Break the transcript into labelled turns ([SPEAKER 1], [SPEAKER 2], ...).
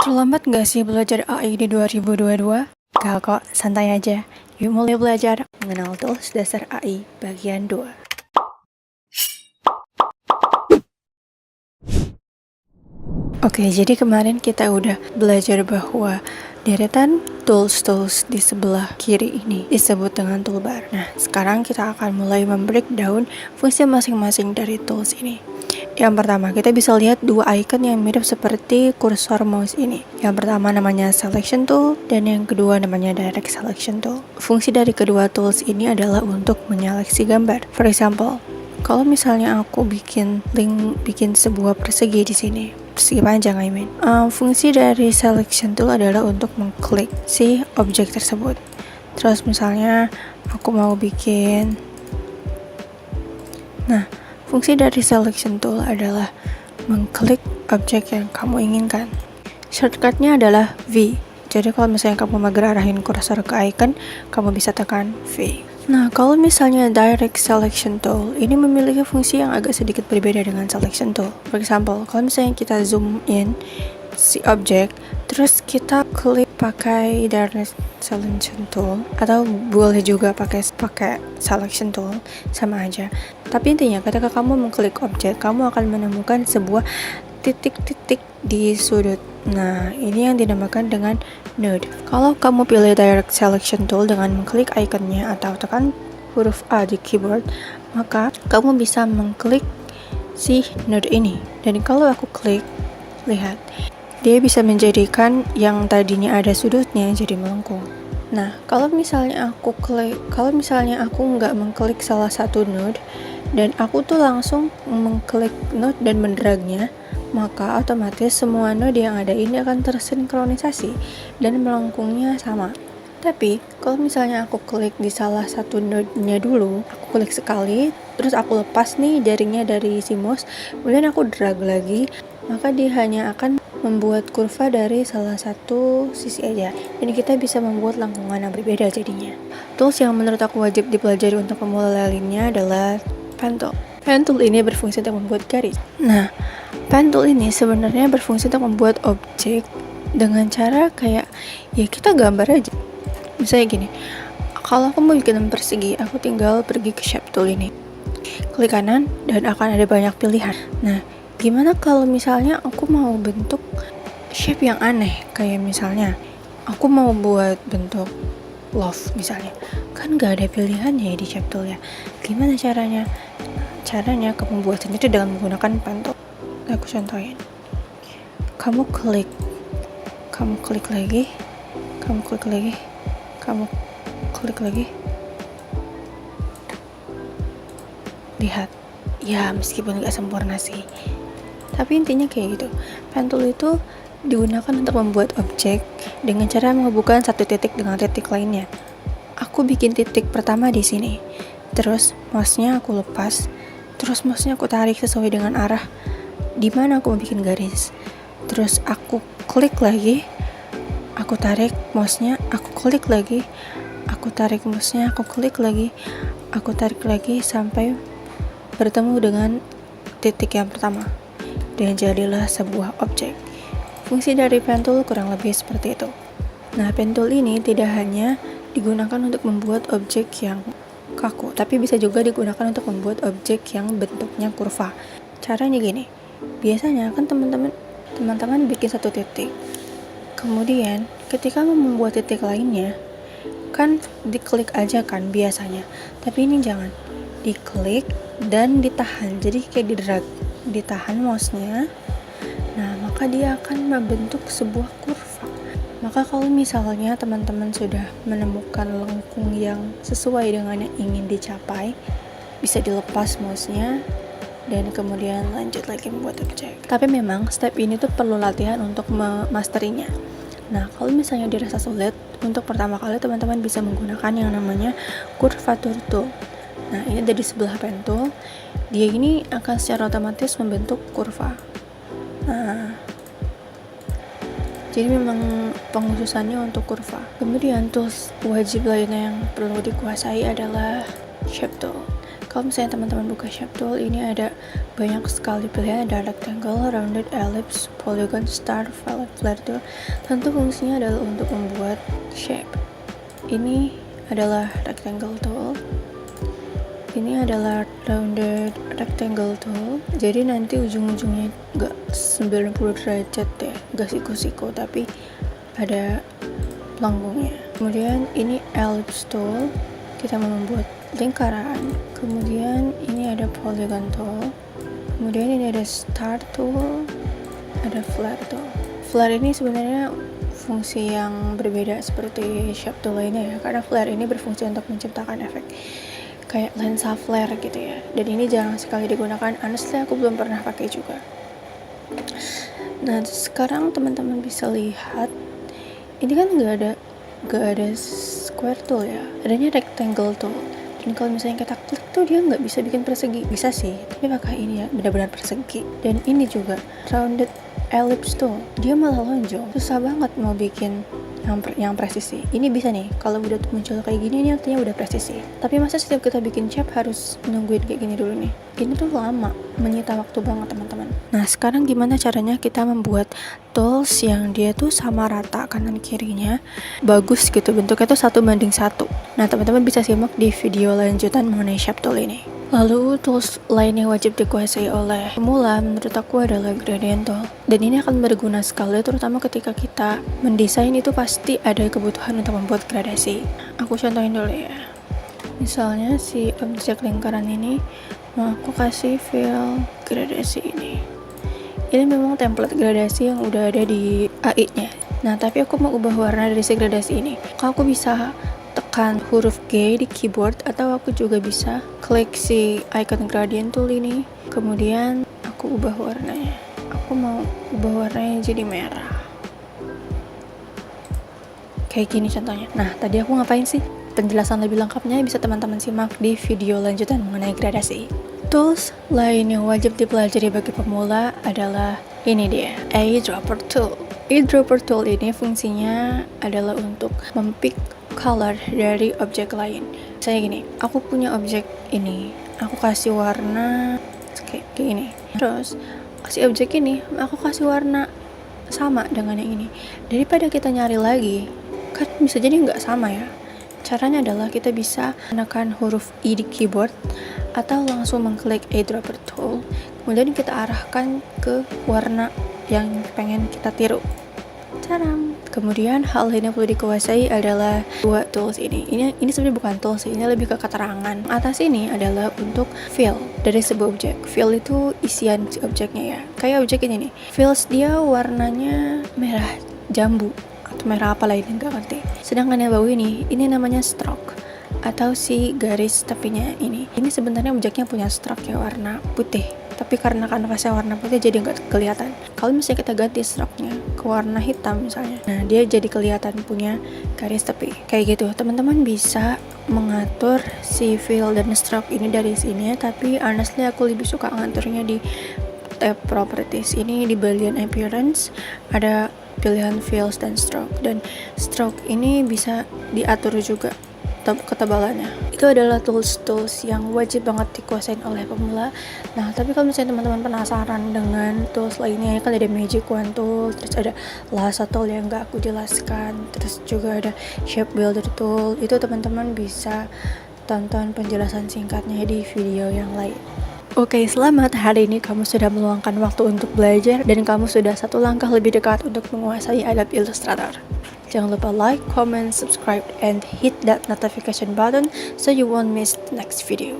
[SPEAKER 1] Terlambat nggak sih belajar AI di 2022? Gak kok, santai aja. Yuk mulai belajar mengenal tools dasar AI bagian 2. Oke, jadi kemarin kita udah belajar bahwa deretan tools di sebelah kiri ini disebut dengan toolbar. Nah, sekarang kita akan mulai membreakdown fungsi masing-masing dari tools ini. Yang pertama, kita bisa lihat dua icon yang mirip seperti kursor mouse ini. Yang pertama namanya Selection Tool, dan yang kedua namanya Direct Selection Tool. Fungsi dari kedua tools ini adalah untuk menyeleksi gambar. For example, kalau misalnya aku bikin sebuah persegi di sini, persegi panjang fungsi dari Selection Tool adalah untuk mengklik si objek tersebut. Terus misalnya aku mau bikin, fungsi dari Selection Tool adalah mengklik objek yang kamu inginkan. Shortcutnya adalah V. Jadi kalau misalnya kamu mau arahin kursor ke icon, kamu bisa tekan V. Nah, kalau misalnya Direct Selection Tool, ini memiliki fungsi yang agak sedikit berbeda dengan Selection Tool. For example, kalau misalnya kita zoom in si objek, terus kita klik pakai Direct Selection Tool, atau boleh juga pakai Selection Tool, sama aja. Tapi intinya, ketika kamu mengklik objek, kamu akan menemukan sebuah titik-titik di sudut. Nah, ini yang dinamakan dengan node. Kalau kamu pilih Direct Selection Tool dengan mengklik ikonnya atau tekan huruf A di keyboard, maka kamu bisa mengklik si node ini. Dan kalau aku klik, lihat, dia bisa menjadikan yang tadinya ada sudutnya jadi melengkung. Nah, kalau misalnya aku nggak mengklik salah satu node, dan aku tuh langsung mengklik node dan mendragnya, maka otomatis semua node yang ada ini akan tersinkronisasi dan melengkungnya sama. Tapi kalau misalnya aku klik di salah satu node-nya dulu, aku klik sekali, terus aku lepas nih jaringnya dari si mouse, kemudian aku drag lagi, maka dia hanya akan membuat kurva dari salah satu sisi aja. Jadi kita bisa membuat lengkungan yang berbeda jadinya. Tools yang menurut aku wajib dipelajari untuk pemula lainnya adalah Pen Tool. Pen Tool ini berfungsi untuk membuat garis. Nah, Pen Tool ini sebenarnya berfungsi untuk membuat objek dengan cara kayak, ya kita gambar aja. Misalnya gini, kalau aku mau bikin persegi, aku tinggal pergi ke Shape Tool ini, klik kanan, dan akan ada banyak pilihan. Nah, gimana kalau misalnya aku mau bentuk shape yang aneh, kayak misalnya aku mau buat bentuk love misalnya, kan gak ada pilihannya di Shape Tool ya. Gimana caranya? Caranya kamu buat sendiri dengan menggunakan Pen Tool. Aku contohin. Kamu klik lagi, kamu klik lagi. Lihat, ya meskipun gak sempurna sih, tapi intinya kayak gitu. Pen Tool itu digunakan untuk membuat objek dengan cara menghubungkan satu titik dengan titik lainnya. Aku bikin titik pertama di sini, terus mouse-nya aku lepas, terus mouse-nya aku tarik sesuai dengan arah di mana aku mau bikin garis. Terus aku klik lagi, aku tarik mouse-nya, aku klik lagi, aku tarik mouse-nya, aku klik lagi, aku tarik lagi sampai bertemu dengan titik yang pertama, dan jadilah sebuah objek. Fungsi dari Pen Tool kurang lebih seperti itu. Nah, Pen Tool ini tidak hanya digunakan untuk membuat objek yang kaku, tapi bisa juga digunakan untuk membuat objek yang bentuknya kurva. Caranya gini, biasanya kan teman-teman bikin satu titik, kemudian ketika mau membuat titik lainnya, kan diklik aja kan biasanya, tapi ini jangan, diklik dan ditahan, jadi kayak ditahan mouse-nya. Nah, maka dia akan membentuk sebuah kurva. Maka kalau misalnya teman-teman sudah menemukan lengkung yang sesuai dengan yang ingin dicapai, bisa dilepas mouse-nya dan kemudian lanjut lagi membuat objek. Tapi memang step ini tuh perlu latihan untuk memasterinya. Nah, kalau misalnya dirasa sulit, untuk pertama kali teman-teman bisa menggunakan yang namanya Curvature Tool. Nah, ini dari sebelah Pen Tool, dia ini akan secara otomatis membentuk kurva. Nah, jadi memang pengkhususannya untuk kurva. Kemudian tools wajib lainnya yang perlu dikuasai adalah Shape Tool. Kalau misalnya teman-teman buka shape tool, ini ada banyak sekali pilihan, ada rectangle, rounded, ellipse, polygon, star, fillet, flare tool. Tentu fungsinya adalah untuk membuat shape. Ini adalah rectangle tool, ini adalah rounded rectangle tool. Jadi nanti ujung-ujungnya gak 90 derajat ya, gak siku-siku, tapi ada pelengkungnya. Kemudian ini ellipse tool, kita mau membuat lingkaran. Kemudian ini ada polygon tool, kemudian ini ada star tool, ada flare tool. Flare ini sebenarnya fungsi yang berbeda seperti shape tool lainnya ya, karena flare ini berfungsi untuk menciptakan efek kayak lensa flare gitu ya, dan ini jarang sekali digunakan. Honestly aku belum pernah pakai juga. Nah sekarang teman-teman bisa lihat ini kan gak ada square tool ya, adanya rectangle tool. Dan kalau misalnya kita klik tuh dia nggak bisa bikin persegi, bisa sih, tapi pakai ini ya benar-benar persegi. Dan ini juga rounded ellipse tool, dia malah lonjong, susah banget mau bikin yang presisi. Ini bisa nih, kalau udah muncul kayak gini ini artinya udah presisi. Tapi masa setiap kita bikin shape harus nungguin kayak gini dulu nih? Ini tuh lama, menyita waktu banget teman-teman. Nah sekarang gimana caranya kita membuat tools yang dia tuh sama rata kanan kirinya, bagus gitu, bentuknya tuh 1:1. Nah teman-teman bisa simak di video lanjutan mengenai shape tool ini. Lalu tools lain yang wajib dikuasai oleh pemula menurut aku adalah gradient tool. Dan ini akan berguna sekali terutama ketika kita mendesain, itu pasti ada kebutuhan untuk membuat gradasi. Aku contohin dulu ya. Misalnya si objek lingkaran ini mau aku kasih fill gradasi ini. Ini memang template gradasi yang udah ada di AI-nya. Nah, tapi aku mau ubah warna dari si gradasi ini. Aku bisa tekan huruf G di keyboard, atau aku juga bisa klik si icon gradient tool ini. Kemudian aku ubah warnanya. Aku mau ubah warnanya jadi merah. Kayak gini contohnya. Nah, tadi aku ngapain sih? Penjelasan lebih lengkapnya bisa teman-teman simak di video lanjutan mengenai gradasi. Tools lain yang wajib dipelajari bagi pemula adalah ini dia, eyedropper tool. Eyedropper tool ini fungsinya adalah untuk mempick color dari objek lain. Misalnya gini, aku punya objek ini, aku kasih warna kayak gini. Terus si objek ini aku kasih warna sama dengan yang ini. Daripada kita nyari lagi, kan bisa jadi nggak sama ya. Caranya adalah kita bisa menekan huruf I di keyboard atau langsung mengklik eyedropper tool, kemudian kita arahkan ke warna yang pengen kita tiru. Caram. Kemudian hal lain yang perlu dikuasai adalah dua tools ini. Ini sebenarnya bukan tools, ini lebih ke keterangan. Atas ini adalah untuk fill dari sebuah objek. Fill itu isian si objeknya ya. Kayak objek ini nih. Fills dia warnanya merah jambu atau merah apa lain nggak ngerti. Sedangkan yang bawah ini namanya stroke atau si garis tepinya ini. Ini sebenarnya objeknya punya stroke ya warna putih, tapi karena kanvasnya warna putih jadi nggak kelihatan. Kalau misalnya kita ganti stroke-nya ke warna hitam misalnya, nah dia jadi kelihatan punya garis tepi. Kayak gitu, teman-teman bisa mengatur si fill dan stroke ini dari sini, tapi honestly aku lebih suka ngaturnya di tab properties. Ini di bagian appearance ada pilihan fills dan stroke, dan stroke ini bisa diatur juga ketebalannya. Itu adalah tools yang wajib banget dikuasain oleh pemula. Nah, tapi kalau misalnya teman-teman penasaran dengan tools lainnya, kan ada Magic Wand tool, terus ada Lasso tool yang gak aku jelaskan, terus juga ada Shape Builder tool. Itu teman-teman bisa tonton penjelasan singkatnya di video yang lain. Oke, selamat. Hari ini kamu sudah meluangkan waktu untuk belajar dan kamu sudah satu langkah lebih dekat untuk menguasai Adobe Illustrator. Jangan lupa like, comment, subscribe, and hit that notification button so you won't miss the next video.